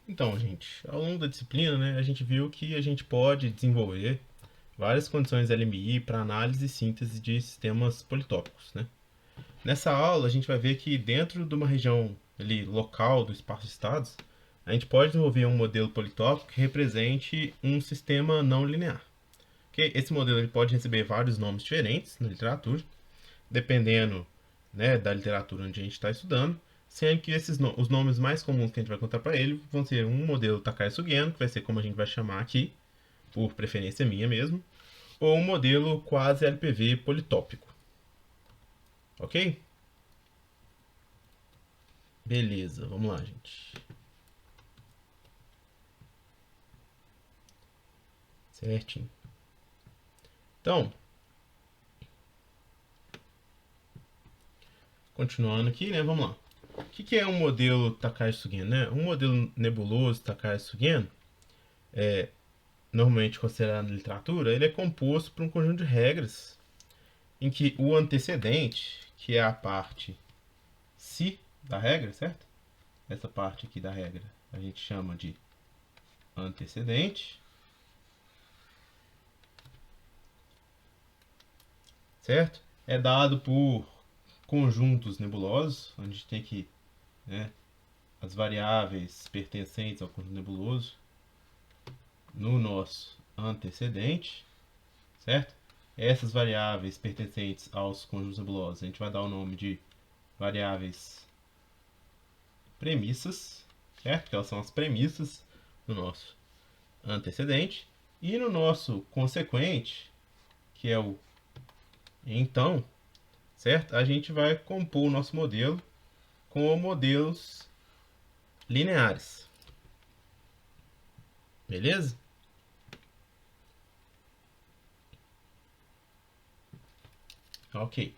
Então, gente, ao longo da disciplina, né, a gente viu que a gente pode desenvolver várias condições LMI para análise e síntese de sistemas politópicos, né? Nessa aula, a gente vai ver que dentro de uma região ali, local do espaço de estados, a gente pode desenvolver um modelo politópico que represente um sistema não linear. Okay? Esse modelo ele pode receber vários nomes diferentes na literatura, dependendo, né, da literatura onde a gente está estudando, sendo que os nomes mais comuns que a gente vai contar para ele vão ser um modelo Takai Sugeno, que vai ser como a gente vai chamar aqui, por preferência minha mesmo, ou um modelo quase LPV politópico. Ok? Beleza, vamos lá, gente. Certinho. Então, continuando aqui, né? Vamos lá. O que é um modelo Takashi-Sugeno, né? Um modelo nebuloso Takashi-Sugeno, normalmente considerado na literatura, ele é composto por um conjunto de regras em que o antecedente, que é a parte se da regra, certo? Essa parte aqui da regra a gente chama de antecedente, certo? É dado por conjuntos nebulosos, onde a gente tem que, né, as variáveis pertencentes ao conjunto nebuloso no nosso antecedente, certo? Essas variáveis pertencentes aos conjuntos nebulosos a gente vai dar o nome de variáveis premissas, certo? Que elas são as premissas do nosso antecedente. E no nosso consequente, que é o então, certo? A gente vai compor o nosso modelo com modelos lineares. Beleza? Ok.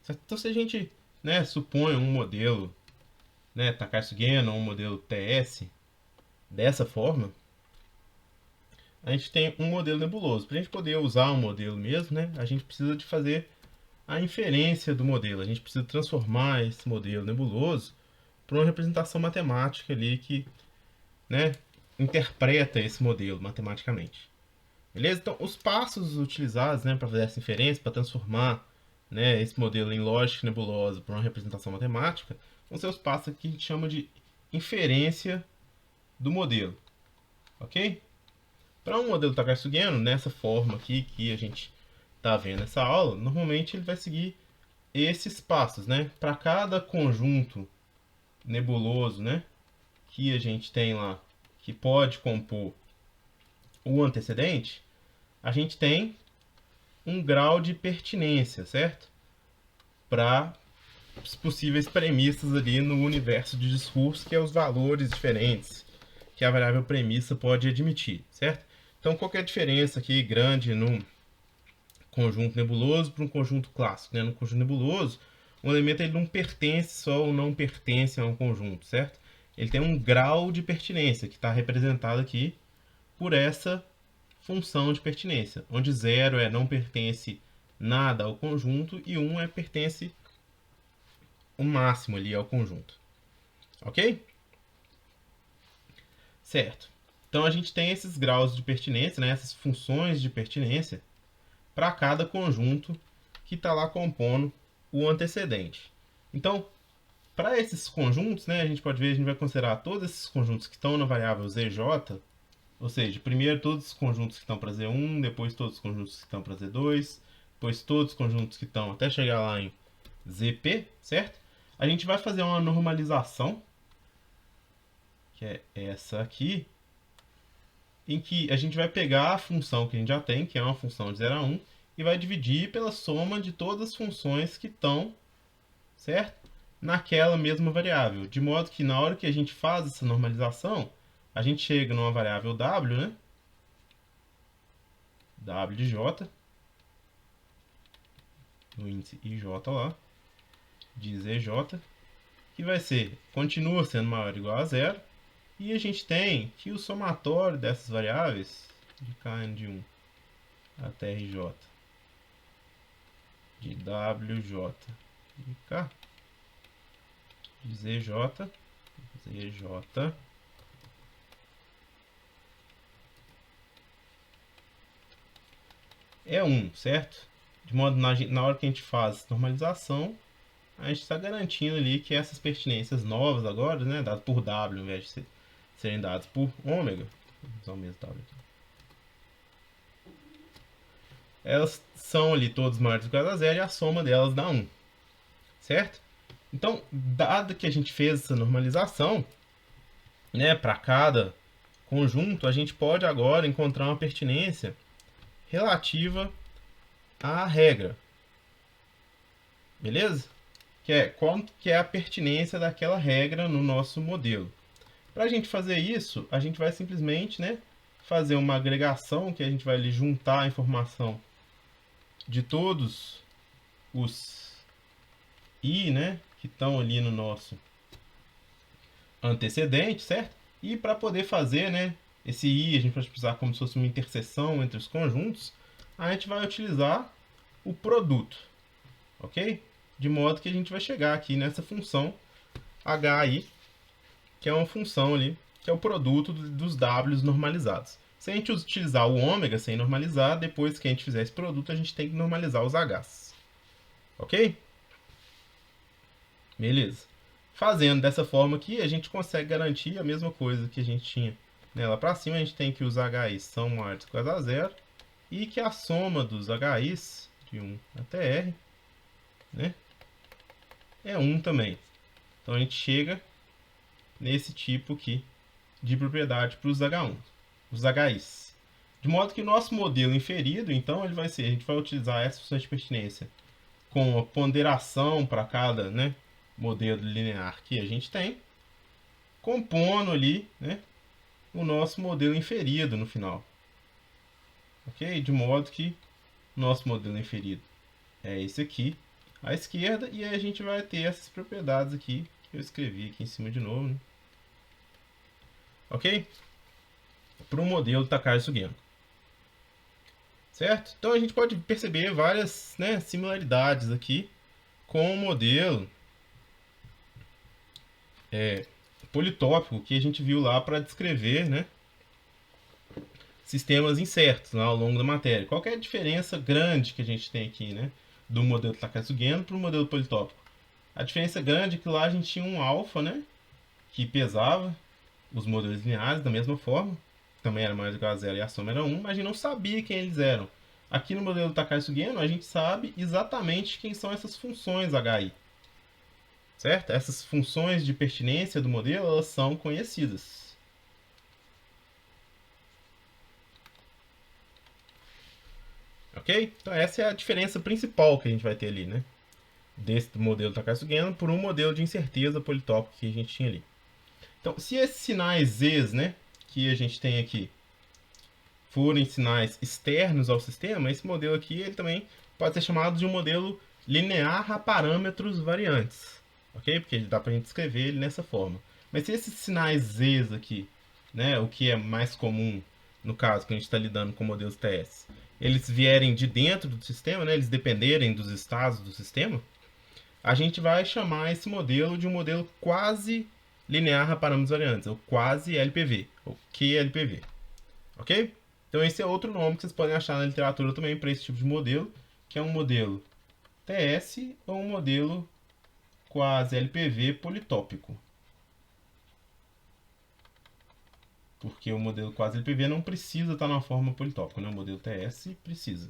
Então, se a gente, né, supõe um modelo, né, Takashi-Sugeno ou um modelo TS dessa forma, a gente tem um modelo nebuloso. Para a gente poder usar um modelo mesmo, né, a gente precisa de fazer a inferência do modelo. A gente precisa transformar esse modelo nebuloso para uma representação matemática ali que, né, interpreta esse modelo matematicamente. Beleza? Então, os passos utilizados, né, para fazer essa inferência, para transformar, né, esse modelo em lógica nebulosa para uma representação matemática, vão ser os passos que a gente chama de inferência do modelo. Ok? Para um modelo Takashi-Sugeno, nessa forma aqui que a gente está vendo nessa aula, normalmente ele vai seguir esses passos, né? Para cada conjunto nebuloso, né, que a gente tem lá, que pode compor o antecedente, a gente tem um grau de pertinência, certo? Para as possíveis premissas ali no universo de discurso, que é os valores diferentes que a variável premissa pode admitir, certo? Então, qual é a diferença aqui grande no conjunto nebuloso para um conjunto clássico? Né? No conjunto nebuloso, um elemento ele não pertence só ou não pertence a um conjunto, certo? Ele tem um grau de pertinência que está representado aqui por essa função de pertinência, onde 0 é não pertence nada ao conjunto e 1 é pertence o máximo ali ao conjunto. Ok? Certo. Então a gente tem esses graus de pertinência, né, essas funções de pertinência para cada conjunto que está lá compondo o antecedente. Então, para esses conjuntos, né, a gente pode ver, a gente vai considerar todos esses conjuntos que estão na variável zj, ou seja, primeiro todos os conjuntos que estão para Z1, depois todos os conjuntos que estão para Z2, depois todos os conjuntos que estão até chegar lá em ZP, certo? A gente vai fazer uma normalização, que é essa aqui, em que a gente vai pegar a função que a gente já tem, que é uma função de 0 a 1, e vai dividir pela soma de todas as funções que estão, certo? Naquela mesma variável. De modo que na hora que a gente faz essa normalização, a gente chega numa variável w, né? W de j, no índice ij lá, de zj, que vai ser, continua sendo maior ou igual a zero, e a gente tem que o somatório dessas variáveis, de kn de 1 até rj, de wj de k, de zj é 1, certo? De modo na hora que a gente faz normalização, a gente está garantindo ali que essas pertinências novas agora, né, dadas por W ao invés de serem dadas por ômega, vou usar o mesmo W aqui, elas são ali todas maiores do que a zero e a soma delas dá 1, certo? Então, dado que a gente fez essa normalização, né, para cada conjunto, a gente pode agora encontrar uma pertinência relativa à regra. Beleza? Que é quanto que é a pertinência daquela regra no nosso modelo. Para a gente fazer isso, a gente vai simplesmente, né, fazer uma agregação, que a gente vai ali juntar a informação de todos os I, né, que estão ali no nosso antecedente, certo? E para poder fazer, né, esse I, a gente vai precisar como se fosse uma interseção entre os conjuntos, a gente vai utilizar o produto, ok? De modo que a gente vai chegar aqui nessa função HI, que é uma função ali, que é o produto dos Ws normalizados. Se a gente utilizar o ômega sem normalizar, depois que a gente fizer esse produto, a gente tem que normalizar os Hs. Ok? Beleza. Fazendo dessa forma aqui, a gente consegue garantir a mesma coisa que a gente tinha, né? Lá para cima, a gente tem que os HIs são maiores que a zero e que a soma dos HIs, de 1 até R, né, é 1 também. Então a gente chega nesse tipo aqui de propriedade para os H1, os HIs. De modo que o nosso modelo inferido, então, ele vai ser, a gente vai utilizar essa função de pertinência com a ponderação para cada, né, modelo linear que a gente tem, compondo ali, né, o nosso modelo inferido no final. Ok? De modo que o nosso modelo inferido é esse aqui, à esquerda, e aí a gente vai ter essas propriedades aqui, que eu escrevi aqui em cima de novo, né? Ok? Para o modelo Takagi-Sugeno. Certo? Então a gente pode perceber várias, né, similaridades aqui com o modelo politópico que a gente viu lá para descrever, né, sistemas incertos, né, ao longo da matéria. Qual que é a diferença grande que a gente tem aqui, né, do modelo Takagi-Sugeno para o modelo politópico? A diferença grande é que lá a gente tinha um alfa, né, que pesava os modelos lineares da mesma forma, também era maior do que a zero e a soma era 1, mas a gente não sabia quem eles eram. Aqui no modelo Takagi-Sugeno a gente sabe exatamente quem são essas funções HI. Certo? Essas funções de pertinência do modelo, elas são conhecidas. Ok? Então essa é a diferença principal que a gente vai ter ali, né? Desse modelo Takagi-Sugeno por um modelo de incerteza politópico que a gente tinha ali. Então, se esses sinais Z's, né, que a gente tem aqui, forem sinais externos ao sistema, esse modelo aqui ele também pode ser chamado de um modelo linear a parâmetros variantes. Ok? Porque dá para a gente escrever ele nessa forma. Mas se esses sinais Z's aqui, né, o que é mais comum no caso que a gente está lidando com modelos TS, eles vierem de dentro do sistema, né, eles dependerem dos estados do sistema, a gente vai chamar esse modelo de um modelo quase linear a parâmetros variantes, ou quase LPV, ou QLPV. Ok? Então esse é outro nome que vocês podem achar na literatura também para esse tipo de modelo, que é um modelo TS ou um modelo quase LPV politópico. Porque o modelo quase LPV não precisa estar na forma politópica, né? O modelo TS precisa.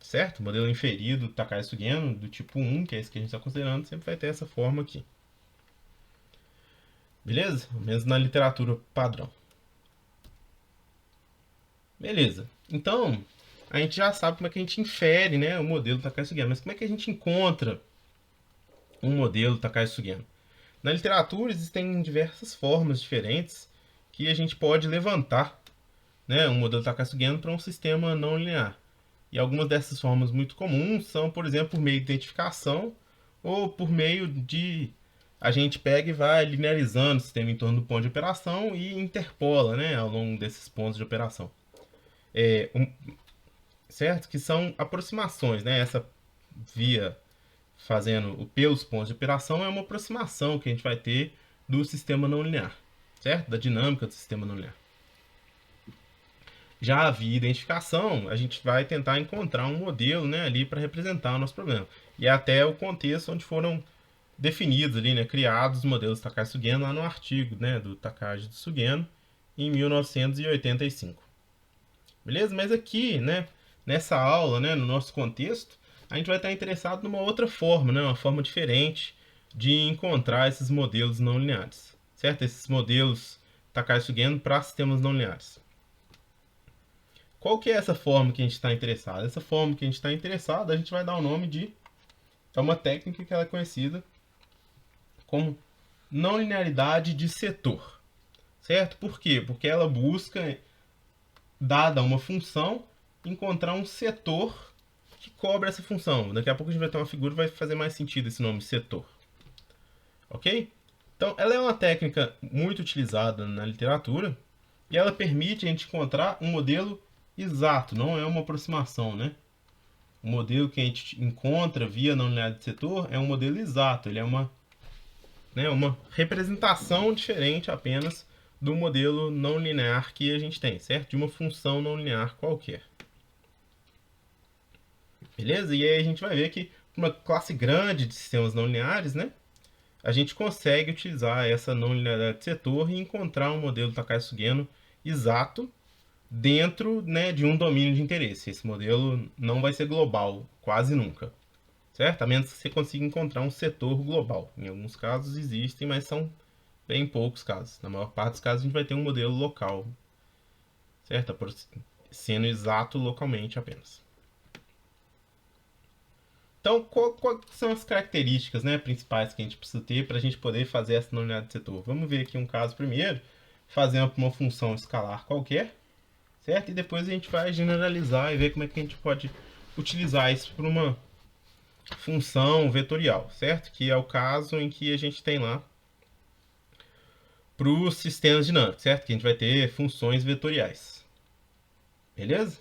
Certo? O modelo inferido do Takagi-Sugeno, do tipo 1, que é esse que a gente está considerando, sempre vai ter essa forma aqui. Beleza? Mesmo na literatura padrão. Beleza. Então, a gente já sabe como é que a gente infere, né, o modelo Takagi-Sugeno. Mas como é que a gente encontra um modelo Takagi-Sugeno? Na literatura existem diversas formas diferentes que a gente pode levantar, né, um modelo Takagi-Sugeno para um sistema não linear. E algumas dessas formas muito comuns são, por exemplo, por meio de identificação ou por meio de a gente pega e vai linearizando o sistema em torno do ponto de operação e interpola, né, ao longo desses pontos de operação. Certo? Que são aproximações, né? Essa via fazendo pelos pontos de operação é uma aproximação que a gente vai ter do sistema não linear, certo? Da dinâmica do sistema não linear. já havia identificação, a gente vai tentar encontrar um modelo, né, ali para representar o nosso problema. E até o contexto onde foram definidos ali, né, criados os modelos Takashi-Sugeno lá no artigo, né, do Takashi Sugeno em 1985. Beleza? Mas aqui, né, nessa aula, né, no nosso contexto, a gente vai estar interessado numa outra forma, né, uma forma diferente de encontrar esses modelos não lineares, certo? Esses modelos Takashi-Sugeno para sistemas não lineares. Qual que é essa forma que a gente está interessado? Essa forma que a gente está interessado, a gente vai dar o nome de... É uma técnica que ela é conhecida como não linearidade de setor, certo? Por quê? Porque ela busca, dada uma função, encontrar um setor que cobre essa função. Daqui a pouco a gente vai ter uma figura e vai fazer mais sentido esse nome setor. Ok? Então, ela é uma técnica muito utilizada na literatura e ela permite a gente encontrar um modelo exato, não é uma aproximação, né? O modelo que a gente encontra via não linearidade de setor é um modelo exato, ele é uma representação diferente apenas do modelo não linear que a gente tem, certo? De uma função não linear qualquer. Beleza? E aí a gente vai ver que uma classe grande de sistemas não lineares, né? A gente consegue utilizar essa não linearidade de setor e encontrar um modelo Takashi-Sugeno exato dentro, né, de um domínio de interesse. Esse modelo não vai ser global, quase nunca. Certo? A menos que você consiga encontrar um setor global. Em alguns casos existem, mas são bem poucos casos. Na maior parte dos casos a gente vai ter um modelo local, certo? Sendo exato localmente apenas. Então, quais são as características, né, principais que a gente precisa ter para a gente poder fazer essa não linearidade de setor? Vamos ver aqui um caso primeiro, fazendo uma função escalar qualquer, certo? E depois a gente vai generalizar e ver como é que a gente pode utilizar isso para uma função vetorial, certo? Que é o caso em que a gente tem lá para os sistemas dinâmicos, certo? Que a gente vai ter funções vetoriais. Beleza?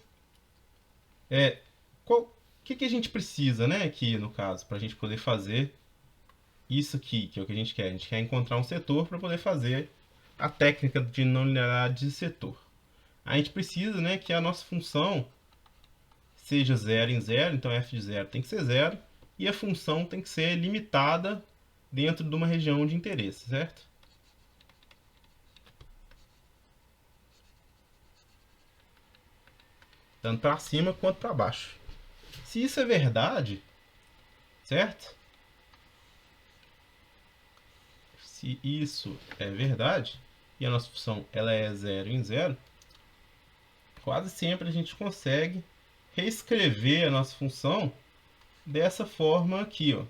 O que a gente precisa, né, aqui no caso, para a gente poder fazer isso aqui, que é o que a gente quer. A gente quer encontrar um setor para poder fazer a técnica de não linearidade de setor. A gente precisa, né, que a nossa função seja 0 em 0, então f de 0 tem que ser 0, e a função tem que ser limitada dentro de uma região de interesse, certo? Tanto para cima quanto para baixo. Se isso é verdade, certo? Se isso é verdade, e a nossa função ela é 0 em 0, quase sempre a gente consegue reescrever a nossa função dessa forma aqui, ó.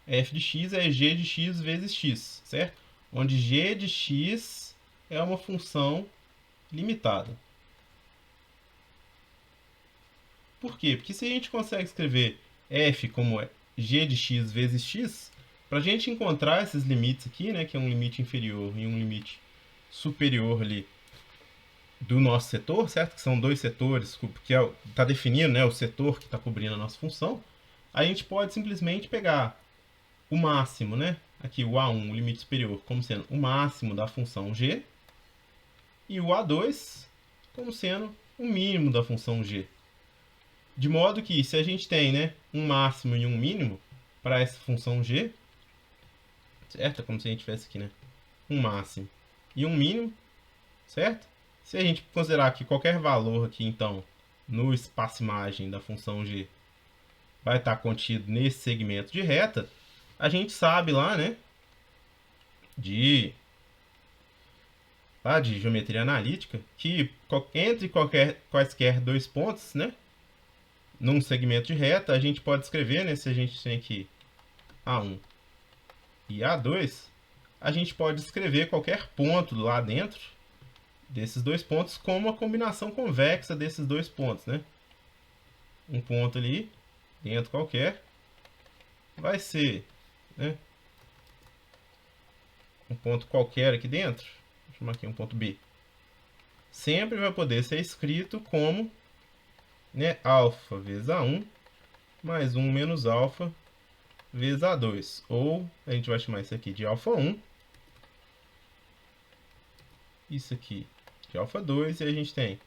F de x é g de x vezes x, certo? Onde g de x é uma função limitada. Por quê? Porque se a gente consegue escrever f como g de x vezes x, para a gente encontrar esses limites aqui, né, que é um limite inferior e um limite superior ali do nosso setor, certo? Que são dois setores, que está definindo, né, o setor que está cobrindo a nossa função, a gente pode simplesmente pegar o máximo, né, aqui o A1, o limite superior, como sendo o máximo da função g, e o A2 como sendo o mínimo da função g. De modo que se a gente tem, né, um máximo e um mínimo para essa função g, certo? É como se a gente tivesse aqui, né, um máximo e um mínimo, certo? Se a gente considerar que qualquer valor aqui, então, no espaço-imagem da função g vai estar contido nesse segmento de reta, a gente sabe lá, né, de geometria analítica, que entre quaisquer dois pontos, né, num segmento de reta, a gente pode escrever, né, se a gente tem aqui A1 e A2, a gente pode escrever qualquer ponto lá dentro desses dois pontos como uma combinação convexa desses dois pontos, né? Um ponto ali, dentro qualquer, vai ser, né, um ponto qualquer aqui dentro, vou chamar aqui um ponto B, sempre vai poder ser escrito como, né, alfa vezes A1 mais 1 menos alfa vezes A2. Ou a gente vai chamar isso aqui de alfa 1, isso aqui de alfa 2, e a gente tem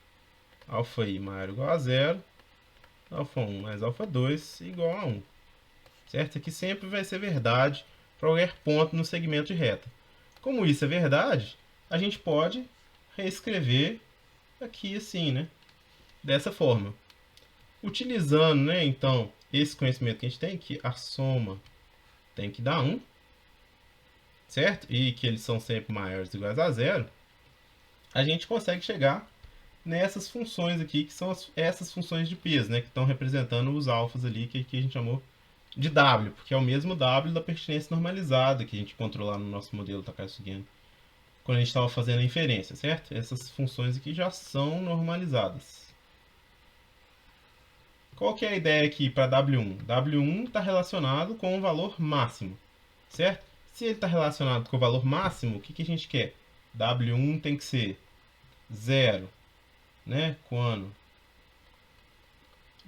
Alfa-i maior ou igual a 0. Alfa 1 mais alfa 2 igual a 1. Certo? Aqui sempre vai ser verdade para qualquer ponto no segmento de reta. Como isso é verdade, a gente pode reescrever aqui assim, né? Dessa forma. Utilizando, né, então, esse conhecimento que a gente tem, que a soma tem que dar 1, certo? E que eles são sempre maiores ou iguais a 0, a gente consegue chegar nessas funções aqui, que são essas funções de peso, né, que estão representando os alfas ali, que a gente chamou de W, porque é o mesmo W da pertinência normalizada que a gente encontrou lá no nosso modelo Takayuki-Geno, quando a gente estava fazendo a inferência, certo? Essas funções aqui já são normalizadas. Qual que é a ideia aqui para W1? W1 está relacionado com o valor máximo, certo? Se ele está relacionado com o valor máximo, o que a gente quer? W1 tem que ser 0, né? Quando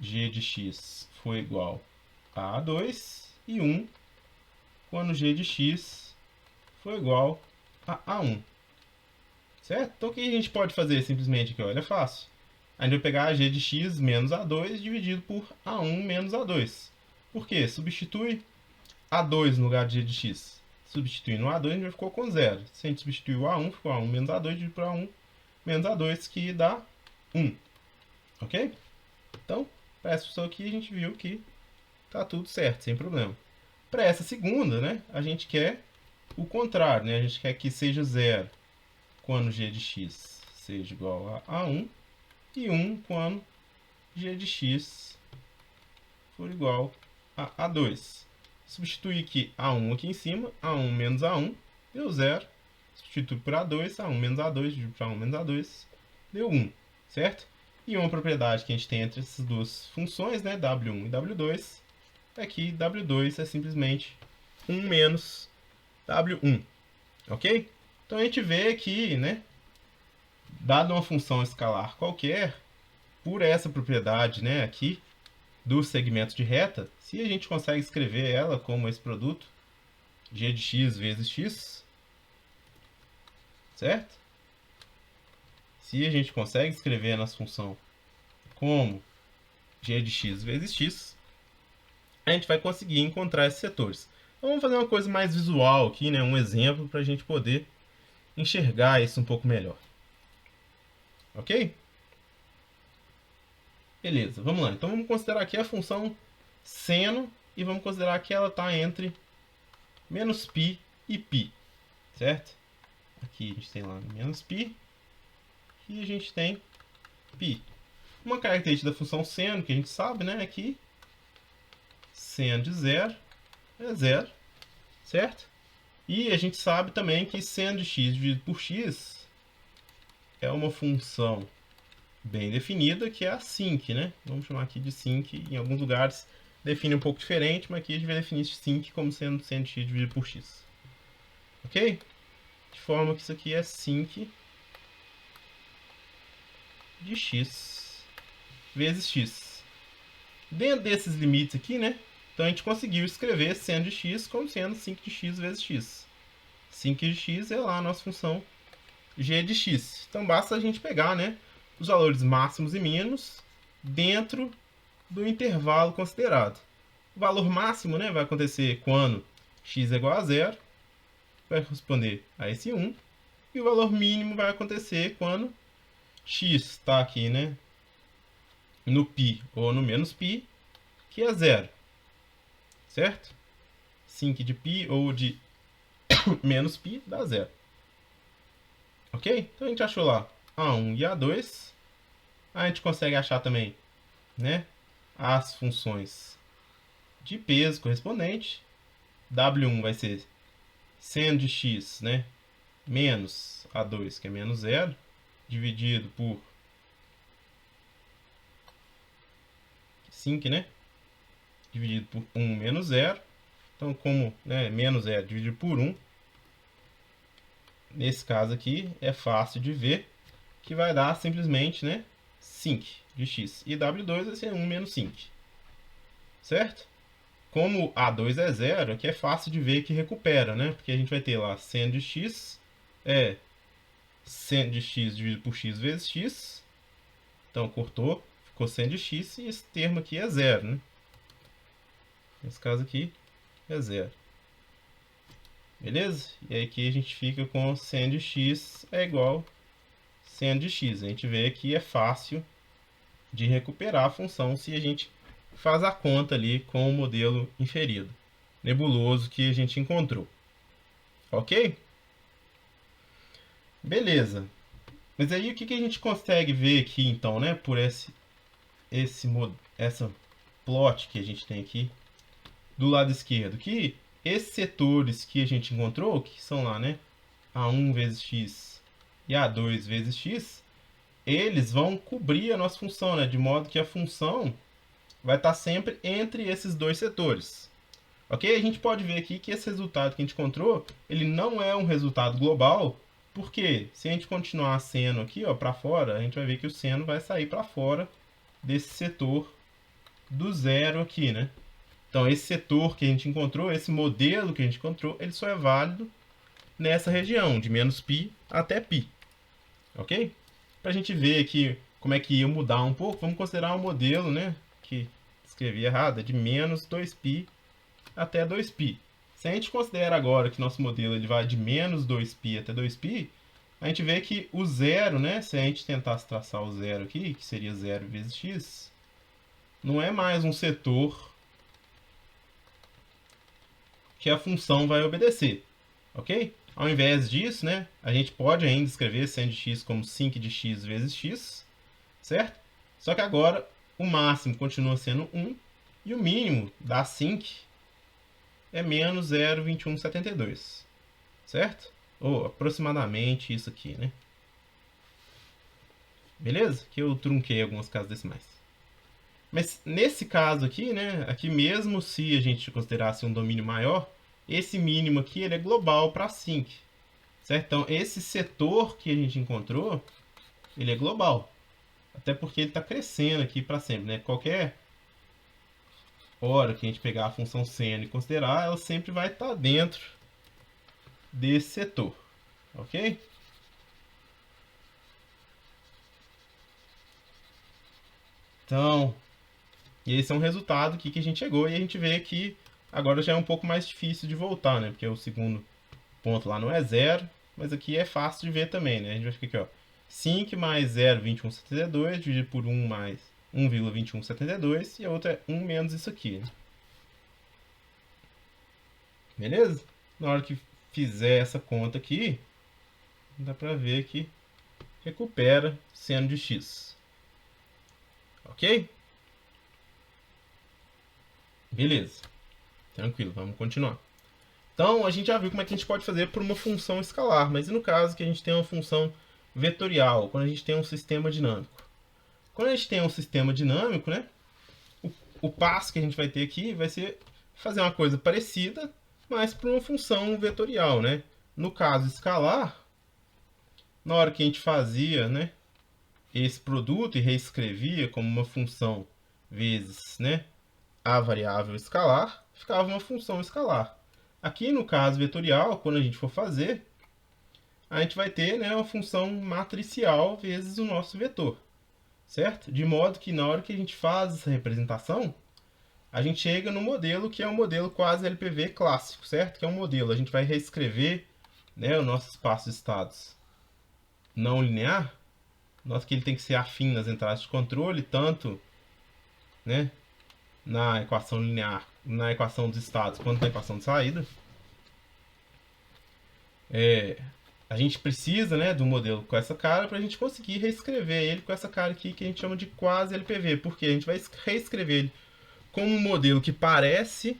g de x for igual a A2 e 1 quando g de x for igual a A1. Certo? Então o que a gente pode fazer simplesmente aqui? Olha, é fácil. A gente vai pegar g de x menos A2 dividido por A1 menos A2. Por quê? Substitui A2 no lugar de g de x. Substituindo o A2, a gente já ficou com 0. Se a gente substituir o A1, ficou A1 menos A2 dividido por A1 menos A2, que dá 1. Ok? Então, para essa função aqui, a gente viu que tá tudo certo, sem problema. Para essa segunda, né, a gente quer o contrário, né? A gente quer que seja 0 quando g de x seja igual a 1 e 1 quando g de x for igual a A2. Substituir aqui A1 aqui em cima, A1 menos A1 deu 0. Substitui por A2, A1 menos A2 dividido por A1 menos A2 deu 1, certo? E uma propriedade que a gente tem entre essas duas funções, né, W1 e W2, é que W2 é simplesmente 1 menos W1, ok? Então a gente vê que, né, dada uma função escalar qualquer, por essa propriedade, né, aqui dos segmentos de reta, se a gente consegue escrever ela como esse produto, g de x vezes x, certo? Se a gente consegue escrever nossa função como g de x vezes x, a gente vai conseguir encontrar esses setores. Então vamos fazer uma coisa mais visual aqui, né? Um exemplo para a gente poder enxergar isso um pouco melhor. Ok? Beleza, vamos lá. Então vamos considerar aqui a função seno e vamos considerar que ela está entre menos π e π, certo? Aqui a gente tem lá menos π e a gente tem π. Uma característica da função seno que a gente sabe, né, é que seno de 0 é 0, certo? E a gente sabe também que seno de x dividido por x é uma função bem definida, que é a sinc, né? Vamos chamar aqui de sinc. Em alguns lugares define um pouco diferente, mas aqui a gente vai definir sinc como sendo seno de x dividido por x. Ok? De forma que isso aqui é sinc de x vezes x. Dentro desses limites aqui, né? Então a gente conseguiu escrever seno de x como sendo sinc de x vezes x. Sinc de x é lá a nossa função g de x. Então basta a gente pegar, né, os valores máximos e mínimos dentro do intervalo considerado. O valor máximo, né, vai acontecer quando x é igual a 0, vai corresponder a esse 1. E o valor mínimo vai acontecer quando x está aqui, né, no π ou no menos π, que é 0. Certo? Sinc de π ou de menos π dá 0. Ok? Então a gente achou lá A1 e A2. A gente consegue achar também, né, as funções de peso correspondente. W1 vai ser seno de x, né, menos A2, que é menos 0, dividido por sinc, né, dividido por 1 menos 0. Então, como, né, menos 0 dividido por 1, nesse caso aqui, é fácil de ver que vai dar simplesmente, né, sinc de x. E W2 vai ser 1 menos sinc. Certo? Como A2 é 0, aqui é fácil de ver que recupera, né? Porque a gente vai ter lá seno de x é seno de x dividido por x vezes x. Então, cortou, ficou seno de x e esse termo aqui é zero, né? Nesse caso aqui é zero. Beleza? E aí aqui a gente fica com seno de x é igual a seno de x. A gente vê que é fácil de recuperar a função se a gente faz a conta ali com o modelo inferido, nebuloso que a gente encontrou. Ok? Beleza. Mas aí o que a gente consegue ver aqui então, né? Por essa plot que a gente tem aqui do lado esquerdo, que esses setores que a gente encontrou, que são lá, né? A1 vezes x e A2 vezes x, eles vão cobrir a nossa função, né? De modo que a função vai estar sempre entre esses dois setores. Ok? A gente pode ver aqui que esse resultado que a gente encontrou, ele não é um resultado global, porque se a gente continuar seno aqui, ó, para fora, a gente vai ver que o seno vai sair para fora desse setor do zero aqui, né? Então, esse setor que a gente encontrou, esse modelo que a gente encontrou, ele só é válido nessa região, de menos π até π. Ok? Para a gente ver aqui como é que ia mudar um pouco, vamos considerar um modelo, né? Que escrevi errado, é de menos 2π até 2π. Se a gente considera agora que nosso modelo ele vai de menos 2π até 2π, a gente vê que o zero, né? Se a gente tentasse traçar o zero aqui, que seria 0 vezes x, não é mais um setor que a função vai obedecer, ok? Ao invés disso, né, a gente pode ainda escrever seno de x como sinc de x vezes x, certo? Só que agora o máximo continua sendo 1 e o mínimo da sinc é menos 0,2172, certo? Ou aproximadamente isso aqui, né? Beleza? Que eu trunquei algumas casas decimais. Mas nesse caso aqui, né, aqui mesmo se a gente considerasse um domínio maior, esse mínimo aqui ele é global para sinc, certo? Então esse setor que a gente encontrou, ele é global, até porque ele está crescendo aqui para sempre, né? Qualquer hora que a gente pegar a função seno e considerar, ela sempre vai estar dentro desse setor, ok? Então, esse é um resultado aqui que a gente chegou e a gente vê que agora já é um pouco mais difícil de voltar, né? Porque o segundo ponto lá não é zero, mas aqui é fácil de ver também, né? A gente vai ficar aqui, ó, 5 mais 0,2172 dividido por 1 mais 1,2172 e a outra é 1 menos isso aqui, né? Beleza? Na hora que fizer essa conta aqui, dá pra ver que recupera seno de x. Ok? Beleza. Tranquilo, vamos continuar. Então, a gente já viu como é que a gente pode fazer por uma função escalar, mas e no caso que a gente tem uma função vetorial, quando a gente tem um sistema dinâmico? Quando a gente tem um sistema dinâmico, né, o passo que a gente vai ter aqui vai ser fazer uma coisa parecida, mas para uma função vetorial, né? No caso escalar, na hora que a gente fazia, né, esse produto e reescrevia como uma função vezes, né, a variável escalar, ficava uma função escalar. Aqui no caso vetorial, quando a gente for fazer, a gente vai ter, né, uma função matricial vezes o nosso vetor, certo? De modo que na hora que a gente faz essa representação, a gente chega no modelo que é um modelo quase LPV clássico, certo? Que é um modelo, a gente vai reescrever, né, o nosso espaço de estados não linear. Nota que ele tem que ser afim nas entradas de controle, tanto, né, na equação linear, na equação dos estados, quanto na equação de saída. A gente precisa, né, do modelo com essa cara para a gente conseguir reescrever ele com essa cara aqui que a gente chama de quase LPV, porque a gente vai reescrever ele como um modelo que parece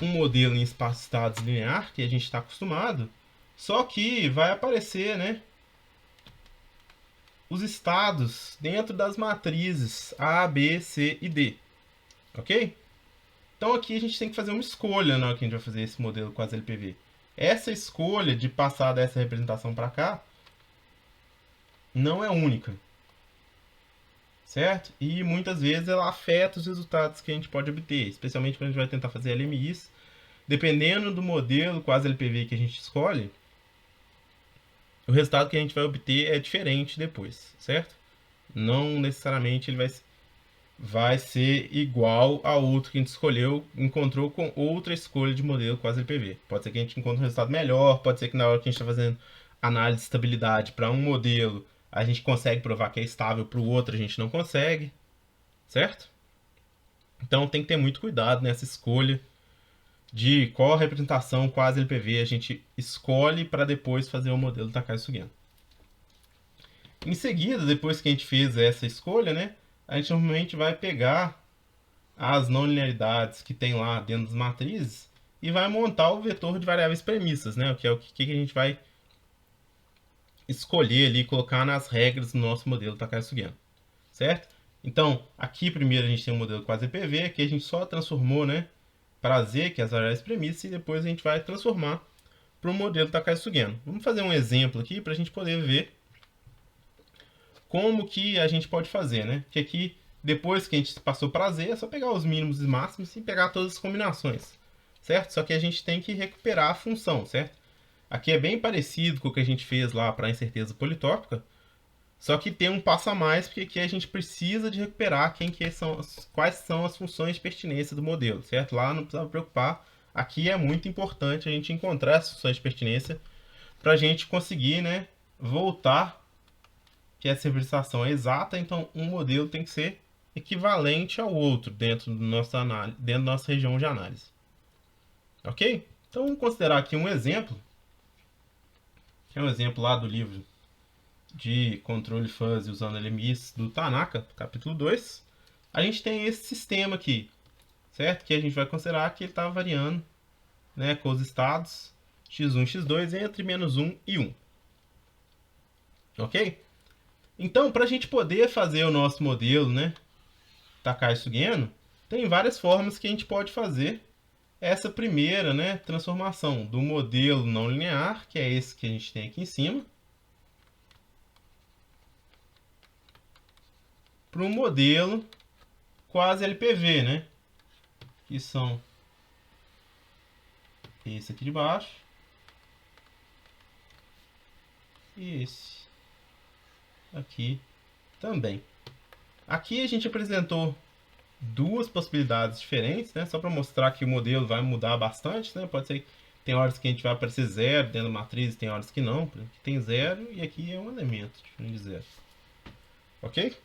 um modelo em espaço de estados linear, que a gente está acostumado, só que vai aparecer, né, os estados dentro das matrizes A, B, C e D, ok? Então aqui a gente tem que fazer uma escolha na hora que a gente vai fazer esse modelo quase LPV. Essa escolha de passar dessa representação para cá não é única, certo? E muitas vezes ela afeta os resultados que a gente pode obter, especialmente quando a gente vai tentar fazer LMIs. Dependendo do modelo quase LPV que a gente escolhe, o resultado que a gente vai obter é diferente depois, certo? não necessariamente ele vai ser igual a outro que a gente escolheu, encontrou com outra escolha de modelo quase LPV. Pode ser que a gente encontre um resultado melhor, pode ser que na hora que a gente está fazendo análise de estabilidade para um modelo, a gente consegue provar que é estável, para o outro a gente não consegue, certo? Então tem que ter muito cuidado nessa escolha de qual representação quase LPV a gente escolhe para depois fazer o modelo Takagi-Sugeno. Em seguida, depois que a gente fez essa escolha, né, a gente normalmente vai pegar as não linearidades que tem lá dentro das matrizes e vai montar o vetor de variáveis premissas, né, que é o que a gente vai escolher ali, colocar nas regras do nosso modelo Takagi-Sugeno, certo? Então, aqui primeiro a gente tem um modelo quase PV, que a gente só transformou, né, para Z, que é as variáveis premissas, e depois a gente vai transformar para o modelo Takagi-Sugeno. Vamos fazer um exemplo aqui para a gente poder ver como que a gente pode fazer, né? Que aqui, depois que a gente passou para Z, é só pegar os mínimos e máximos e pegar todas as combinações, certo? Só que a gente tem que recuperar a função, certo? Aqui é bem parecido com o que a gente fez lá para a incerteza politópica, só que tem um passo a mais, porque aqui a gente precisa de recuperar quais são as funções de pertinência do modelo, certo? Lá não precisava preocupar. Aqui é muito importante a gente encontrar as funções de pertinência para a gente conseguir, né, voltar que essa representação é exata, então um modelo tem que ser equivalente ao outro dentro da nossa região de análise. Ok? Então vamos considerar aqui um exemplo, que é um exemplo lá do livro de controle fuzzy usando LMIs do Tanaka, capítulo 2. A gente tem esse sistema aqui, certo? Que a gente vai considerar que ele está variando, né, com os estados x1 e x2 entre -1 e 1. Ok? Então, para a gente poder fazer o nosso modelo, né, Takagi-Sugeno, tem várias formas que a gente pode fazer essa primeira, né, transformação do modelo não linear, que é esse que a gente tem aqui em cima, para um modelo quase LPV, né, que são esse aqui de baixo e esse aqui também. Aqui a gente apresentou duas possibilidades diferentes, né? Só para mostrar que o modelo vai mudar bastante, né? Pode ser que tem horas que a gente vai aparecer zero dentro da matriz, tem horas que não. Aqui tem zero e aqui é um elemento diferente de zero. Ok?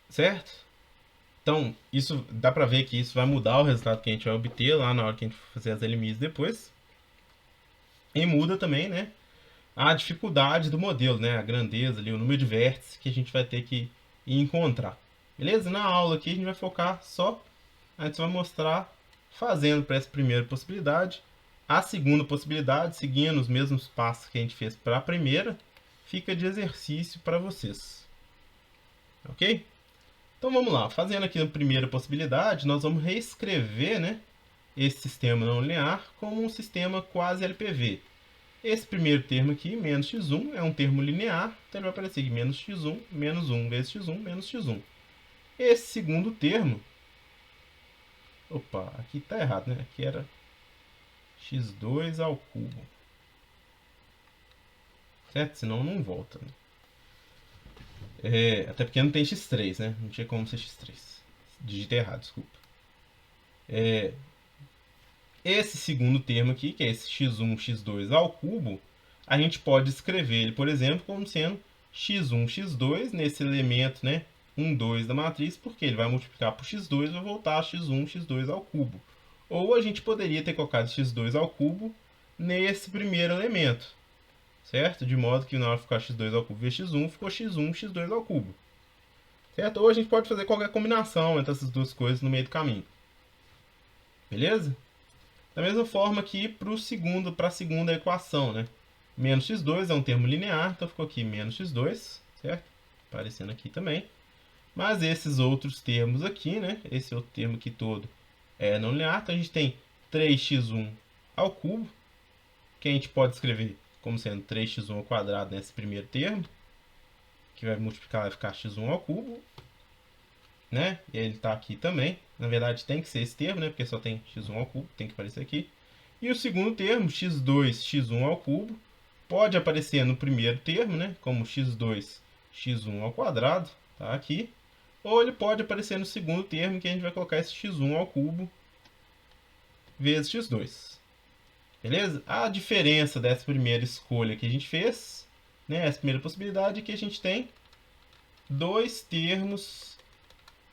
Certo? Então, isso dá para ver que isso vai mudar o resultado que a gente vai obter lá na hora que a gente for fazer as LMIs depois. E muda também, né, a dificuldade do modelo, né, a grandeza ali, o número de vértices que a gente vai ter que encontrar. Beleza? Na aula aqui a gente vai focar só, a gente vai mostrar fazendo para essa primeira possibilidade. A segunda possibilidade, seguindo os mesmos passos que a gente fez para a primeira, fica de exercício para vocês. Ok? Então vamos lá, fazendo aqui a primeira possibilidade, nós vamos reescrever, né, esse sistema não linear como um sistema quase LPV. Esse primeiro termo aqui, menos x1, é um termo linear, então ele vai aparecer aqui menos x1, menos 1 vezes x1, menos x1. Esse segundo termo, opa, aqui está errado, né? Aqui era x2 ao cubo. Certo? Senão não volta, né? Até porque não tem x3, né? Não tinha como ser x3. Digitei errado, desculpa. Esse segundo termo aqui, que é esse x1, x2 ao cubo, a gente pode escrever ele, por exemplo, como sendo x1, x2 nesse elemento, né, 1, 2 da matriz, porque ele vai multiplicar por x2 e vai voltar a x1, x2 ao cubo. Ou a gente poderia ter colocado x2 ao cubo nesse primeiro elemento, certo? De modo que na hora de ficar x2 ao cubo vezes x1, ficou x1, x2 ao cubo. Certo? Ou a gente pode fazer qualquer combinação entre essas duas coisas no meio do caminho. Beleza? Da mesma forma que para a segunda equação, né? Menos x2 é um termo linear, então ficou aqui menos x2, certo? Aparecendo aqui também. Mas esses outros termos aqui, né? Esse outro termo aqui todo é não linear, então a gente tem 3x1 ao cubo, que a gente pode escrever como sendo 3x1 ao quadrado nesse primeiro termo, que vai multiplicar, vai ficar x1 ao cubo, né? E ele está aqui também. Na verdade tem que ser esse termo, né? Porque só tem x1 ao cubo, tem que aparecer aqui. E o segundo termo, x2, x1 ao cubo, pode aparecer no primeiro termo, né, como x2, x1 ao quadrado, tá aqui, ou ele pode aparecer no segundo termo, que a gente vai colocar esse x1 ao cubo vezes x2. Beleza? A diferença dessa primeira escolha que a gente fez, né, essa primeira possibilidade, é que a gente tem dois termos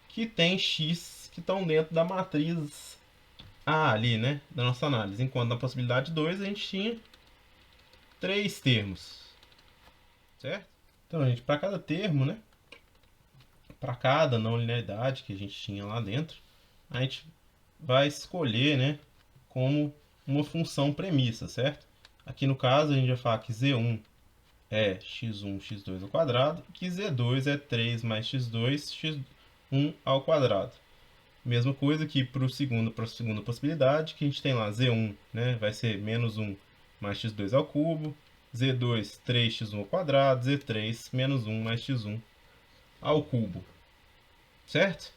que tem x que estão dentro da matriz A ali, né, da nossa análise. Enquanto na possibilidade 2 a gente tinha três termos, certo? Então, gente, para cada termo, né, para cada não linearidade que a gente tinha lá dentro, a gente vai escolher, né, como uma função premissa, certo? Aqui no caso a gente vai falar que z1 é x1, x2 ao quadrado, e que z2 é 3 mais x2, x1 ao quadrado. Mesma coisa aqui para a segunda possibilidade, que a gente tem lá z1, né, vai ser menos 1 mais x2 ao cubo, z2, 3x1 ao quadrado, z3, menos 1 mais x1 ao cubo, certo?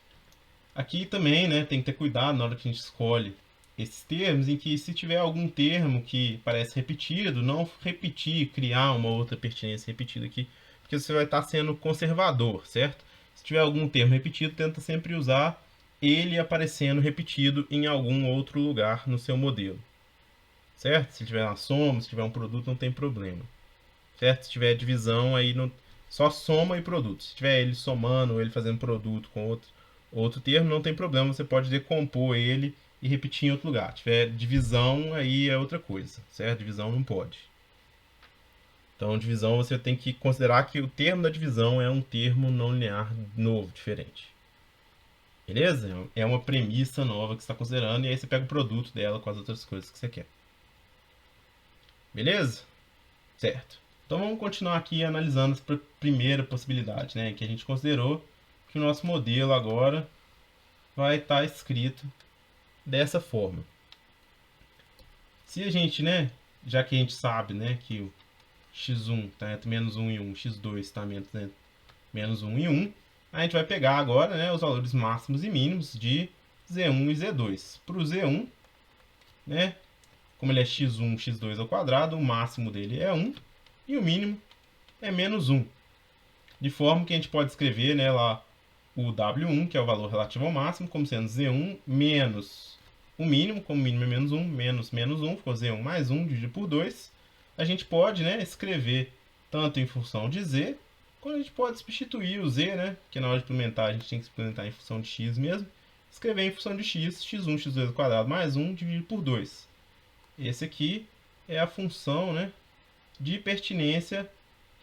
Aqui também, né, tem que ter cuidado na hora que a gente escolhe esses termos, em que se tiver algum termo que parece repetido, não repetir, criar uma outra pertinência repetida aqui, porque você vai estar sendo conservador, certo? Se tiver algum termo repetido, tenta sempre usar ele aparecendo repetido em algum outro lugar no seu modelo, certo? Se tiver uma soma, se tiver um produto, não tem problema, certo? Se tiver divisão, aí não, só soma e produto. Se tiver ele somando ou ele fazendo produto com outro termo, não tem problema, você pode decompor ele e repetir em outro lugar. Se tiver divisão, aí é outra coisa, certo? Divisão não pode. Então, divisão você tem que considerar que o termo da divisão é um termo não linear novo, diferente. Beleza? É uma premissa nova que você está considerando e aí você pega o produto dela com as outras coisas que você quer. Beleza? Certo. Então vamos continuar aqui analisando a primeira possibilidade, né? Que a gente considerou que o nosso modelo agora vai estar escrito dessa forma. Se a gente, né, já que a gente sabe, né, que o x1 está entre menos 1 e 1, x2 está entre menos 1 e 1, a gente vai pegar agora, né, os valores máximos e mínimos de z1 e z2. Para o z1, né, como ele é x1, x2 ao quadrado, o máximo dele é 1 e o mínimo é menos 1. De forma que a gente pode escrever, né, lá o W1, que é o valor relativo ao máximo, como sendo Z1 menos o mínimo, como o mínimo é menos 1, menos 1, ficou Z1 mais 1 dividido por 2. A gente pode, né, escrever tanto em função de Z, quando a gente pode substituir o Z, né, porque na hora de implementar a gente tem que implementar em função de X mesmo, escrever em função de X, x1, x2 ao quadrado mais 1 dividido por 2. Esse aqui é a função, né, de pertinência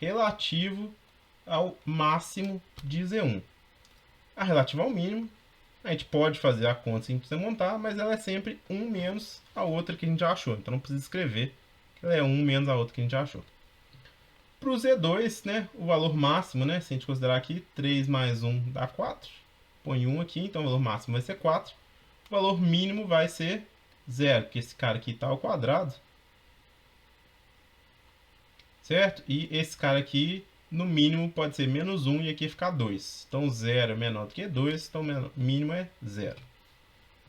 relativo ao máximo de Z1. A relativa ao mínimo, a gente pode fazer a conta sem precisar montar, mas ela é sempre 1 menos a outra que a gente já achou. Então não precisa escrever que ela é 1 menos a outra que a gente já achou. Para o Z2, né, o valor máximo, né, se a gente considerar aqui, 3 mais 1 dá 4. Põe 1 aqui, então o valor máximo vai ser 4. O valor mínimo vai ser 0, porque esse cara aqui está ao quadrado. Certo? E esse cara aqui, no mínimo, pode ser menos 1 e aqui ficar 2. Então, 0 é menor do que 2, então o mínimo é 0.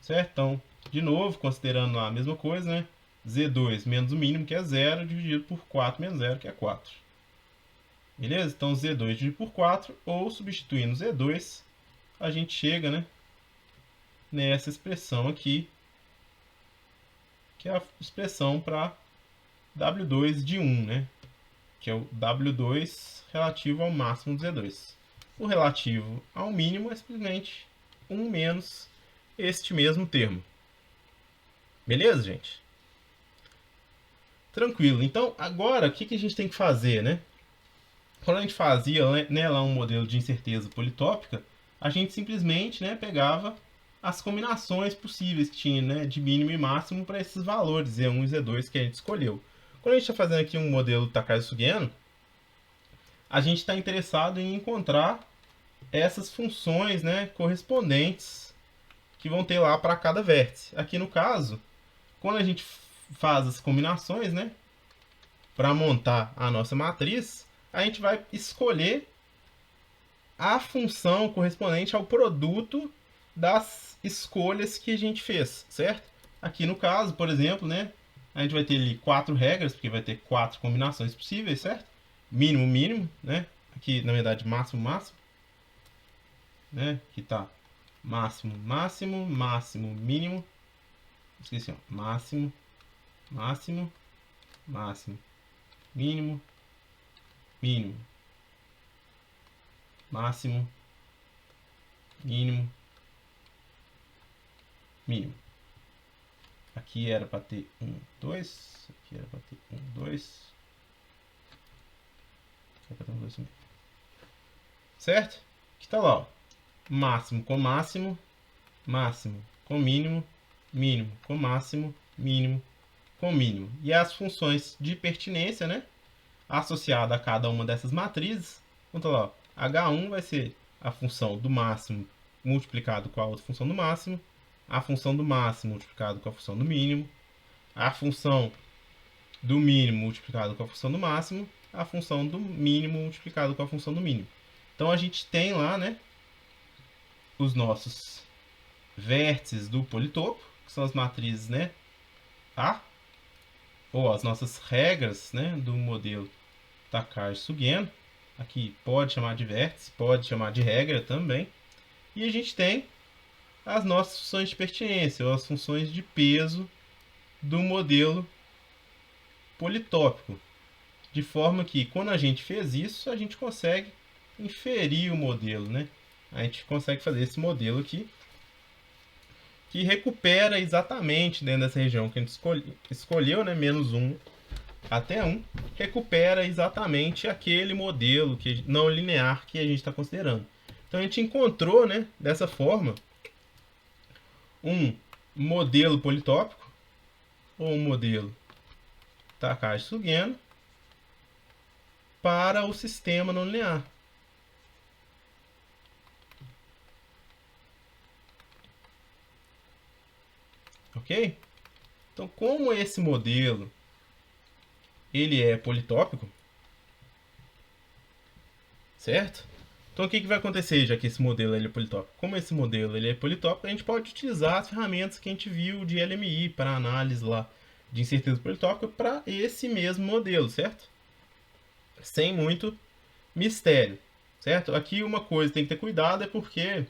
Certo? Então, de novo, considerando a mesma coisa, né? Z2 menos o mínimo, que é 0, dividido por 4 menos 0, que é 4. Beleza? Então, Z2 dividido por 4, ou substituindo Z2, a gente chega, né, nessa expressão aqui, que é a expressão para W2 de 1, né? Que é o W2 relativo ao máximo do Z2. O relativo ao mínimo é simplesmente 1 menos este mesmo termo. Beleza, gente? Tranquilo. Então, agora, o que a gente tem que fazer, né? Quando a gente fazia, né, lá um modelo de incerteza politópica, a gente simplesmente, né, pegava as combinações possíveis que tinha, né, de mínimo e máximo para esses valores, Z1 e Z2, que a gente escolheu. Quando a gente está fazendo aqui um modelo Takagi-Sugeno, a gente está interessado em encontrar essas funções, né, correspondentes que vão ter lá para cada vértice. Aqui no caso, quando a gente faz as combinações, né, para montar a nossa matriz, a gente vai escolher a função correspondente ao produto das escolhas que a gente fez, certo? Aqui no caso, por exemplo, né, A gente vai ter ali 4 regras, porque vai ter 4 combinações possíveis, certo? Mínimo, mínimo, né? Aqui, na verdade, máximo, máximo. Né? Aqui tá máximo, máximo, máximo, mínimo. Esqueci, ó. Máximo, máximo, máximo, mínimo, mínimo, máximo, mínimo, mínimo. Aqui era para ter 1, 2. Aqui era para ter 1, 2. Aqui era para ter 1, 2 também. Certo? Aqui tá lá, ó. Máximo com máximo, máximo com mínimo, mínimo com máximo, mínimo com mínimo. E as funções de pertinência, né? Associada a cada uma dessas matrizes. Então tá lá, ó. H1 vai ser a função do máximo multiplicado com a outra função do máximo, a função do máximo multiplicado com a função do mínimo, a função do mínimo multiplicado com a função do máximo, a função do mínimo multiplicado com a função do mínimo. Então a gente tem lá, né, os nossos vértices do politopo, que são as matrizes, né, A, ou as nossas regras, né, do modelo Takagi-Sugeno. Aqui pode chamar de vértice, pode chamar de regra também. E a gente tem as nossas funções de pertinência, ou as funções de peso do modelo politópico. De forma que, quando a gente fez isso, a gente consegue inferir o modelo, né? A gente consegue fazer esse modelo aqui, que recupera exatamente dentro dessa região que a gente escolheu, né? Menos 1 até 1, recupera exatamente aquele modelo não linear que a gente está considerando. Então a gente encontrou, né, dessa forma, um modelo politópico, ou um modelo Takagi-Sugeno, para o sistema não linear. Ok? Então, como esse modelo ele é politópico, certo? Então, o que vai acontecer, já que esse modelo ele é politópico? Como esse modelo ele é politópico, a gente pode utilizar as ferramentas que a gente viu de LMI para análise lá de incerteza politópica para esse mesmo modelo, certo? Sem muito mistério, certo? Aqui uma coisa que tem que ter cuidado é porque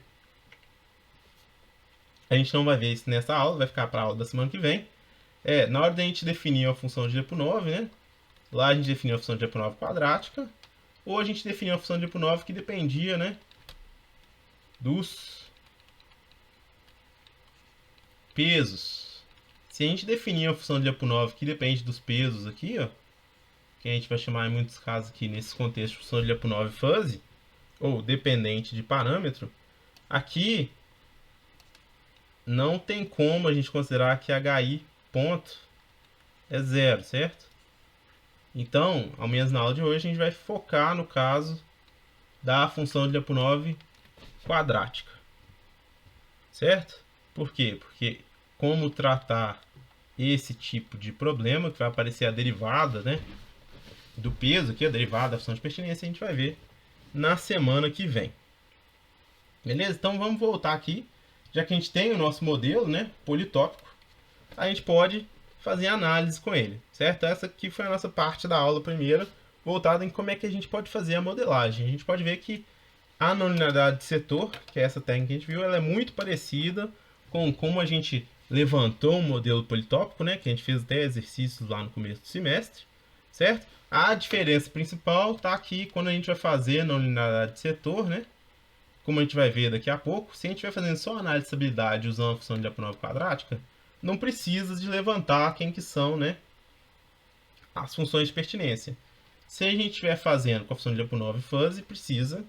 a gente não vai ver isso nessa aula, vai ficar para a aula da semana que vem. Na hora da gente definir a função de Lyapunov, né? Lá a gente definiu a função de Lyapunov quadrática, ou a gente definiu a função de Lyapunov que dependia, né, dos pesos. Se a gente definir a função de Lyapunov que depende dos pesos aqui, ó, que a gente vai chamar em muitos casos aqui nesse contexto de função de Lyapunov fuzzy, ou dependente de parâmetro, aqui não tem como a gente considerar que HI ponto é zero, certo? Então, ao menos na aula de hoje, a gente vai focar no caso da função de Lyapunov quadrática, certo? Por quê? Porque como tratar esse tipo de problema, que vai aparecer a derivada, né, do peso aqui, a derivada da função de pertinência, a gente vai ver na semana que vem. Beleza? Então vamos voltar aqui, já que a gente tem o nosso modelo, né, politópico, a gente pode fazer análise com ele, certo? Essa aqui foi a nossa parte da aula primeira, voltada em como é que a gente pode fazer a modelagem. A gente pode ver que a não linearidade de setor, que é essa técnica que a gente viu, ela é muito parecida com como a gente levantou um modelo politópico, né, que a gente fez até exercícios lá no começo do semestre, certo? A diferença principal está aqui quando a gente vai fazer a não linearidade de setor, né? Como a gente vai ver daqui a pouco, se a gente vai fazendo só análise de estabilidade usando a função de Lyapunov quadrática, não precisa de levantar quem que são, né, as funções de pertinência. Se a gente estiver fazendo com a função de Lyapunov fuzzy, precisa.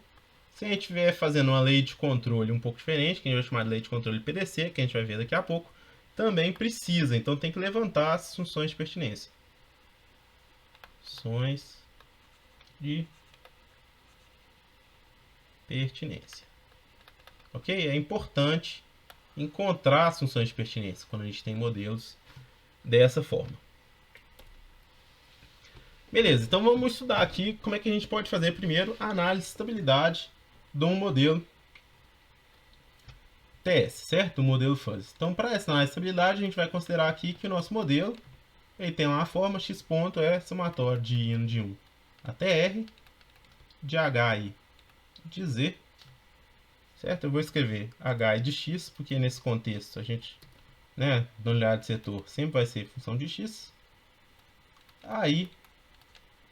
Se a gente estiver fazendo uma lei de controle um pouco diferente, que a gente vai chamar de lei de controle PDC, que a gente vai ver daqui a pouco, também precisa. Então tem que levantar as funções de pertinência. Funções de pertinência. Ok? É importante encontrar as funções de pertinência quando a gente tem modelos dessa forma. Beleza, então vamos estudar aqui como é que a gente pode fazer primeiro a análise de estabilidade de um modelo TS, certo? Do modelo fuzzy. Então, para essa análise de estabilidade, a gente vai considerar aqui que o nosso modelo Aí tem lá a forma, x ponto é somatório de I de 1 até R, de HI de Z, certo? Eu vou escrever HI de x, porque nesse contexto a gente, né, na unidade de setor, sempre vai ser função de x, aí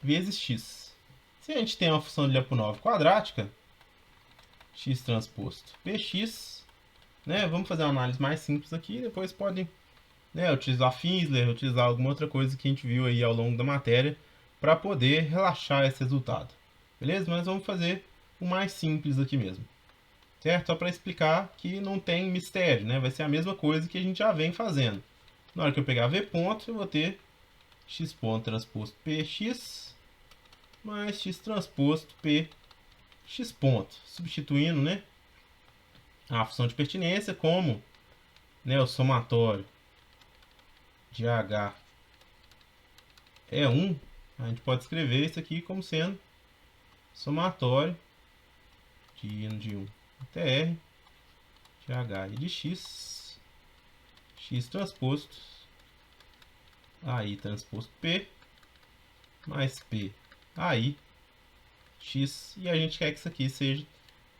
vezes x. Se a gente tem uma função de Lyapunov quadrática, x transposto px, né, vamos fazer uma análise mais simples aqui, depois podem, né, utilizar Finsler, utilizar alguma outra coisa que a gente viu aí ao longo da matéria para poder relaxar esse resultado. Beleza? Mas vamos fazer o mais simples aqui mesmo. Certo? Só para explicar que não tem mistério, né? Vai ser a mesma coisa que a gente já vem fazendo. Na hora que eu pegar V ponto, eu vou ter x ponto transposto px mais x transposto p x ponto. Substituindo, né, a função de pertinência como, né, o somatório de h é 1, a gente pode escrever isso aqui como sendo somatório de I de 1 até R de h e de x, x transposto AI transposto P mais P AI x, e a gente quer que isso aqui seja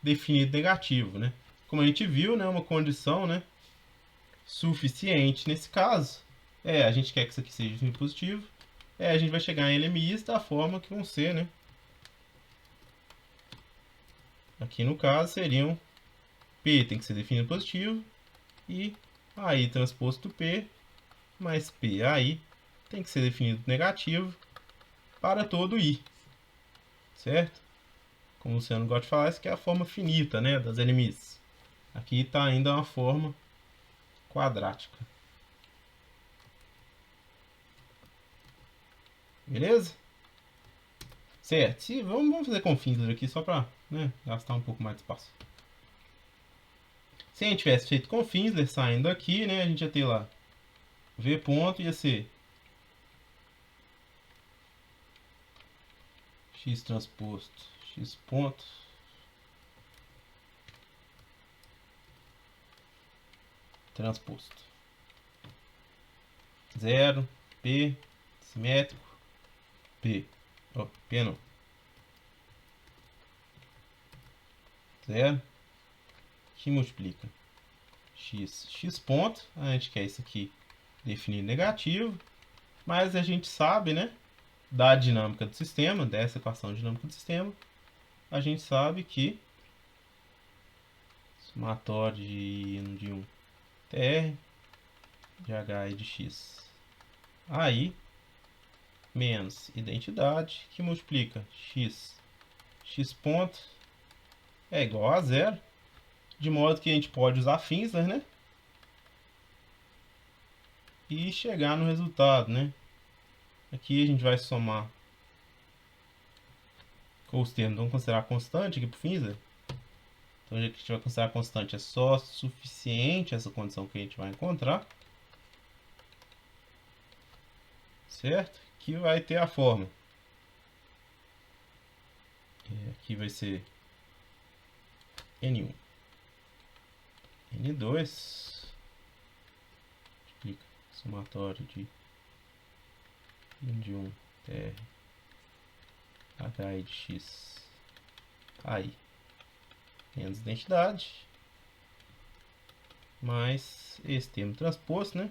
definido negativo, né? Como a gente viu, né, uma condição, né, suficiente nesse caso, a gente quer que isso aqui seja definido positivo, a gente vai chegar em LMIs da forma que vão ser, né? Aqui no caso seriam P tem que ser definido positivo e AI transposto P mais P AI tem que ser definido negativo para todo I, certo? Como o Luciano gosta de falar, isso aqui é a forma finita, né, das LMIs. Aqui está ainda uma forma quadrática. Beleza? Certo. E vamos fazer com Finsler aqui só para, né, gastar um pouco mais de espaço. Se a gente tivesse feito com Finsler saindo aqui, né, a gente ia ter lá V ponto, ia ser x transposto x ponto transposto 0 P simétrico P, P não, 0 que multiplica x ponto, a gente quer isso aqui definido negativo, mas a gente sabe, né, da dinâmica do sistema, dessa equação dinâmica do sistema, a gente sabe que somatório de 1 TR de H e de X aí menos identidade que multiplica x ponto é igual a zero, de modo que a gente pode usar Finsler, né, e chegar no resultado, né. Aqui a gente vai somar com os termos, vamos considerar constante aqui para o Finsler. Então, a gente vai considerar constante é só suficiente essa condição que a gente vai encontrar, certo? Que vai ter a forma. Aqui vai ser N1, N2, explica somatório de N de 1 TR H de X aí menos identidade mais esse termo transposto, né?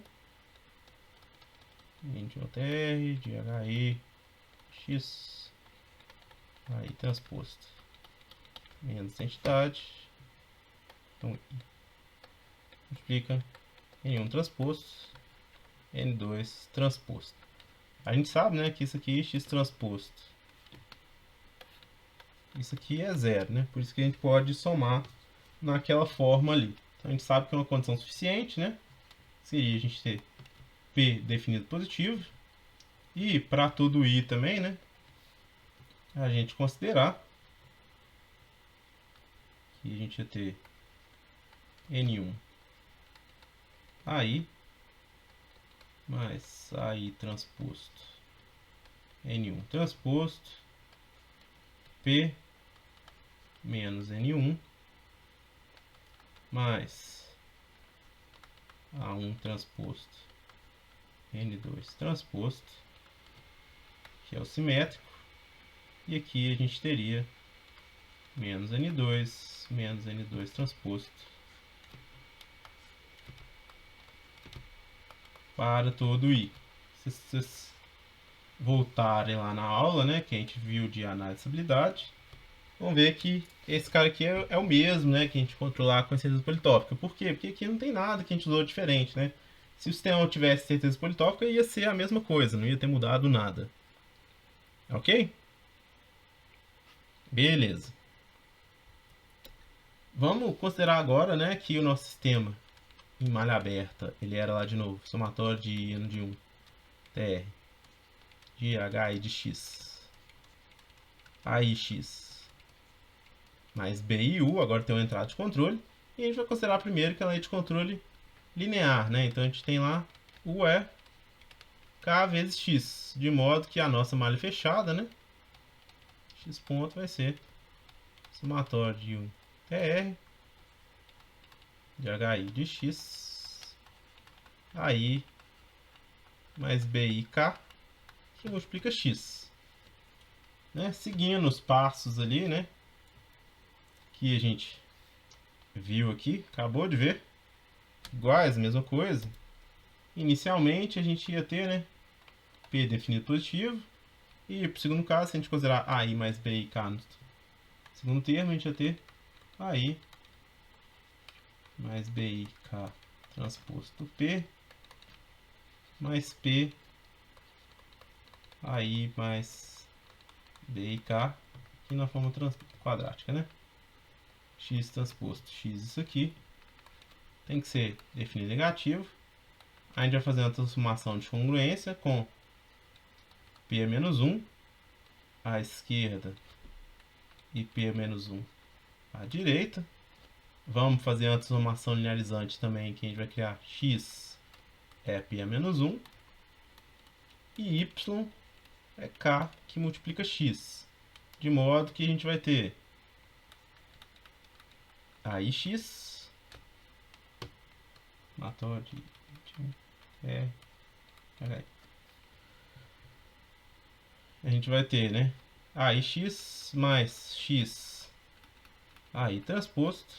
N de 1 TR de HI X aí transposto menos identidade, então multiplica N1 transposto N2 transposto. A gente sabe, né, que isso aqui x transposto, isso aqui é zero, né? Por isso que a gente pode somar naquela forma ali. Então a gente sabe que é uma condição suficiente, né? Seria a gente ter P definido positivo e para todo I também, né? A gente considerar que a gente ia ter N1 aí mais AI transposto N1 transposto P menos N1 mais A1 transposto N2 transposto, que é o simétrico, e aqui a gente teria menos N2 transposto para todo I. Se vocês voltarem lá na aula, né, que a gente viu de análise de estabilidade, vão ver que esse cara aqui é o mesmo, né, que a gente controlar com a certeza politópica. Por quê? Porque aqui não tem nada que a gente usou diferente, né? Se o sistema não tivesse certeza politópica, ia ser a mesma coisa, não ia ter mudado nada. Ok? Beleza. Vamos considerar agora, né, que o nosso sistema em malha aberta, ele era lá de novo, somatório de N de 1, TR, de H e de X, AIX, mais B e U, agora tem uma entrada de controle, e a gente vai considerar primeiro que ela é de controle linear, né? Então a gente tem lá U é K vezes X, de modo que a nossa malha fechada, né? X ponto vai ser somatório de 1 TR, de HI de X, AI mais BIK, que multiplica X. Né? Seguindo os passos ali, né? Que a gente viu aqui, acabou de ver, iguais, mesma coisa. Inicialmente a gente ia ter, né, P definido positivo, e para o segundo caso, se a gente considerar AI mais B e K no segundo termo, a gente ia ter AI mais B e K transposto P mais P AI mais B e K aqui na forma quadrática, né? X transposto X, isso aqui tem que ser definido negativo. A gente vai fazer uma transformação de congruência com P é menos 1 à esquerda e P é menos 1 à direita. Vamos fazer uma transformação linearizante também, que a gente vai criar X é P é menos 1 e Y é K que multiplica X. De modo que a gente vai ter AIX, somatório de a gente vai ter, né, AIX mais X AI transposto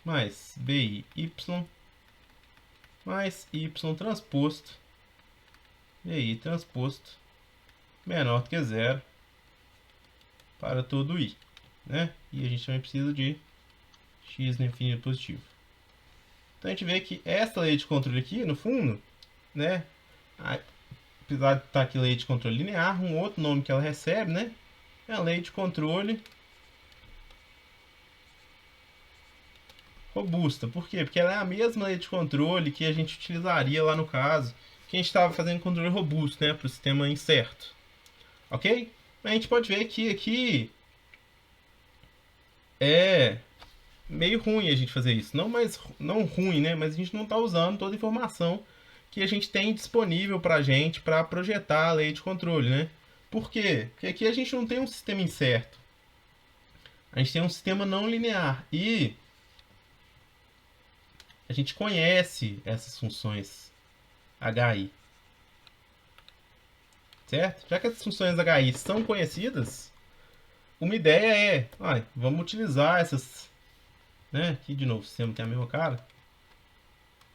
mais BIY mais Y transposto BI transposto menor do que zero para todo I, né? E a gente também precisa de X no infinito positivo. Então a gente vê que essa lei de controle aqui, no fundo, né, apesar de estar aqui lei de controle linear, um outro nome que ela recebe, né, é a lei de controle robusta. Por quê? Porque ela é a mesma lei de controle que a gente utilizaria lá no caso que a gente estava fazendo controle robusto, né, para o sistema incerto. Ok? A gente pode ver que aqui é meio ruim a gente fazer isso. Não ruim, né? Mas a gente não está usando toda a informação que a gente tem disponível para a gente para projetar a lei de controle, né? Por quê? Porque aqui a gente não tem um sistema incerto. A gente tem um sistema não linear. E a gente conhece essas funções HI. Certo? Já que as funções HI são conhecidas, uma ideia é, vamos utilizar essas, né? Aqui de novo, o sistema tem a mesma cara.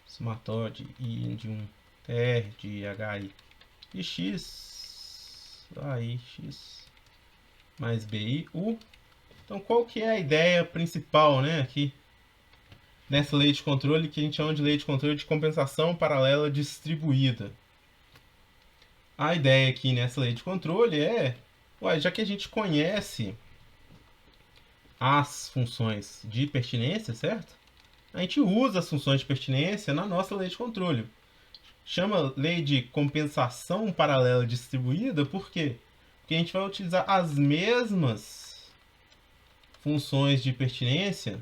Somatório de I de 1 TR de HI e X AI X mais BI-U. Então qual que é a ideia principal, né, aqui nessa lei de controle que a gente chama de lei de controle de compensação paralela distribuída? A ideia aqui nessa lei de controle é, já que a gente conhece as funções de pertinência, certo? A gente usa as funções de pertinência na nossa lei de controle. Chama lei de compensação paralela distribuída, por quê? Porque a gente vai utilizar as mesmas funções de pertinência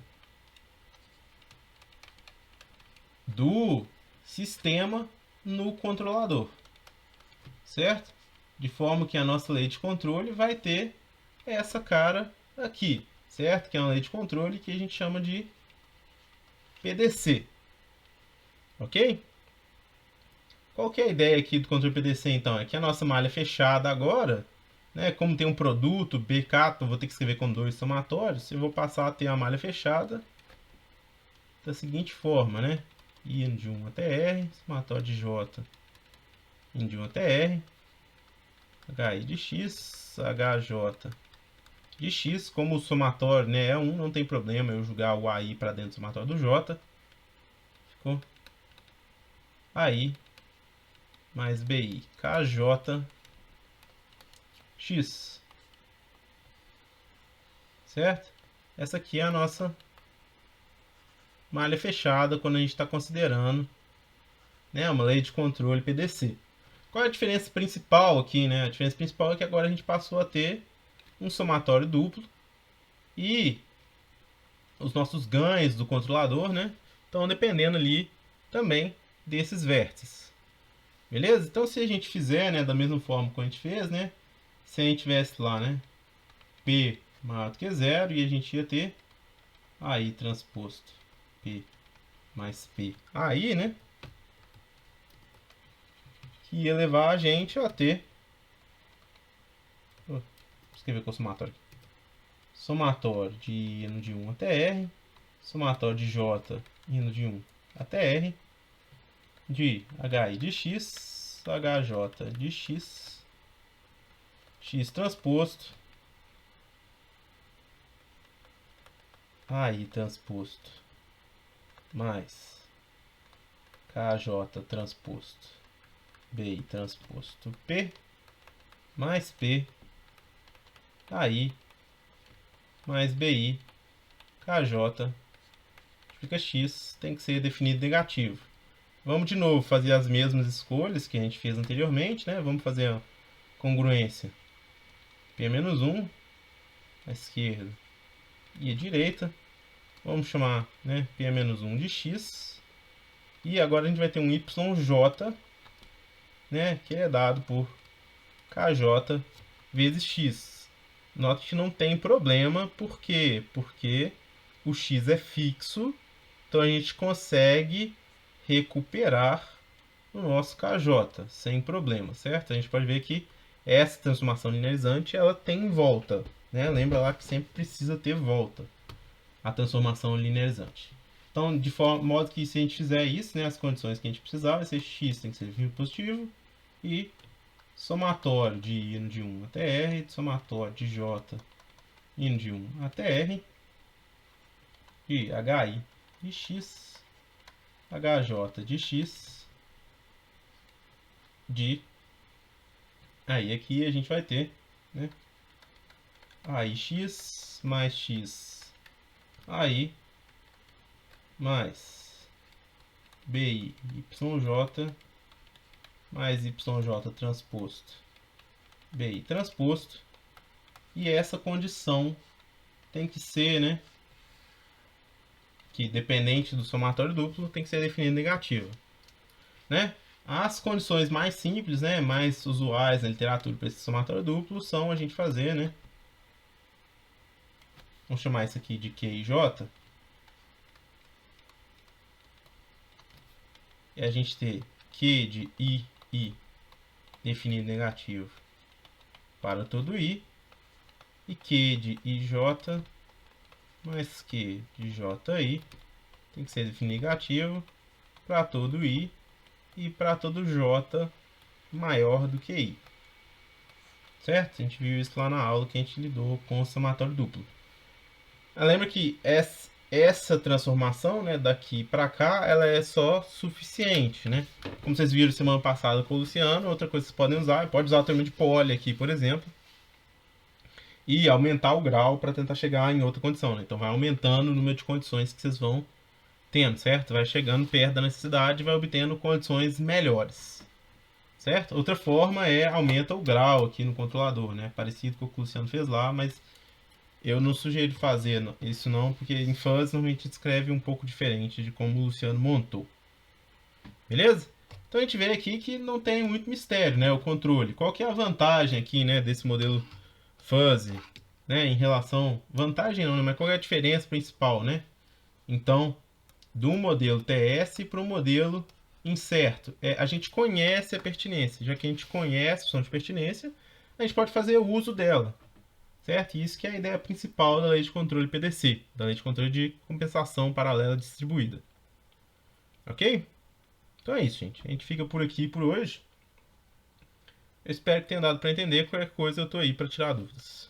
do sistema no controlador, certo? De forma que a nossa lei de controle vai ter essa cara aqui, certo? Que é uma lei de controle que a gente chama de PDC, ok? Qual que é a ideia aqui do controle PDC, então? É que a nossa malha fechada agora, né, como tem um produto, BK, eu vou ter que escrever com 2 somatórios, eu vou passar a ter a malha fechada da seguinte forma, né? I de 1 até R, somatório de J I de 1 até R, HI de X, HJ de X, como o somatório, né, é 1, não tem problema eu jogar o AI para dentro do somatório do J. Ficou AI mais BI, KJ X. Certo? Essa aqui é a nossa malha fechada quando a gente está considerando, né, uma lei de controle PDC. Qual é a diferença principal aqui, né? A diferença principal é que agora a gente passou a ter um somatório duplo e os nossos ganhos do controlador, né, estão dependendo ali também desses vértices. Beleza? Então se a gente fizer, né, da mesma forma que a gente fez, né, se a gente tivesse lá, né, P maior do que zero, e a gente ia ter AI transposto P mais P AI, né, que ia levar a gente a ter, vou escrever com o somatório aqui, somatório de I de 1 até R, somatório de J indo de 1 até R, de HI de X, HJ de X, X transposto, AI transposto, mais KJ transposto, BI transposto P, mais P, AI, mais BI, KJ, fica X, tem que ser definido negativo. Vamos de novo fazer as mesmas escolhas que a gente fez anteriormente, né? Vamos fazer a congruência P-1 à esquerda e à direita. Vamos chamar, né, P-1 de X. E agora a gente vai ter um YJ, né, que é dado por KJ vezes X. Note que não tem problema, por quê? Porque o X é fixo, então a gente consegue recuperar o nosso KJ sem problema, certo? A gente pode ver que essa transformação linearizante ela tem volta, né? Lembra lá que sempre precisa ter volta a transformação linearizante. Então, de modo que se a gente fizer isso, né, as condições que a gente precisar, vai ser x tem que ser positivo e somatório de I de 1 até R, somatório de J I de 1 até R, e HI de X, HJ de X, de... Aí aqui a gente vai ter, né, AIX mais X, AI mais BI, YJ mais YJ transposto, BI transposto, e essa condição tem que ser, né, que dependente do somatório duplo tem que ser definida negativa, né? As condições mais simples, né, mais usuais na literatura para esse somatório duplo são a gente fazer, né, vamos chamar isso aqui de Q e J, e a gente ter Q de I definido negativo para todo I, e Q de IJ mais Q de JI tem que ser definido negativo para todo I e para todo J maior do que I. Certo? A gente viu isso lá na aula que a gente lidou com o somatório duplo. Lembra que essa transformação, né, daqui para cá, ela é só suficiente, né? Como vocês viram semana passada com o Luciano, outra coisa que vocês podem usar, pode usar o termo de poly aqui, por exemplo, e aumentar o grau para tentar chegar em outra condição, né? Então vai aumentando o número de condições que vocês vão tendo, certo? Vai chegando perto da necessidade e vai obtendo condições melhores, certo? Outra forma é aumenta o grau aqui no controlador, né? Parecido com o que o Luciano fez lá, mas eu não sugiro fazer isso não, porque em fuzz normalmente escreve um pouco diferente de como o Luciano montou. Beleza? Então a gente vê aqui que não tem muito mistério, né? O controle. Qual que é a vantagem aqui, né, desse modelo fuzzy, né, em relação... Vantagem não, mas qual é a diferença principal, né? Então, do modelo TS para o modelo incerto? A gente conhece a pertinência. Já que a gente conhece a função de pertinência, a gente pode fazer uso dela. Certo? E isso que é a ideia principal da lei de controle PDC, da lei de controle de compensação paralela distribuída. Ok? Então é isso, gente. A gente fica por aqui por hoje. Eu espero que tenha dado para entender. Qualquer coisa eu estou aí para tirar dúvidas.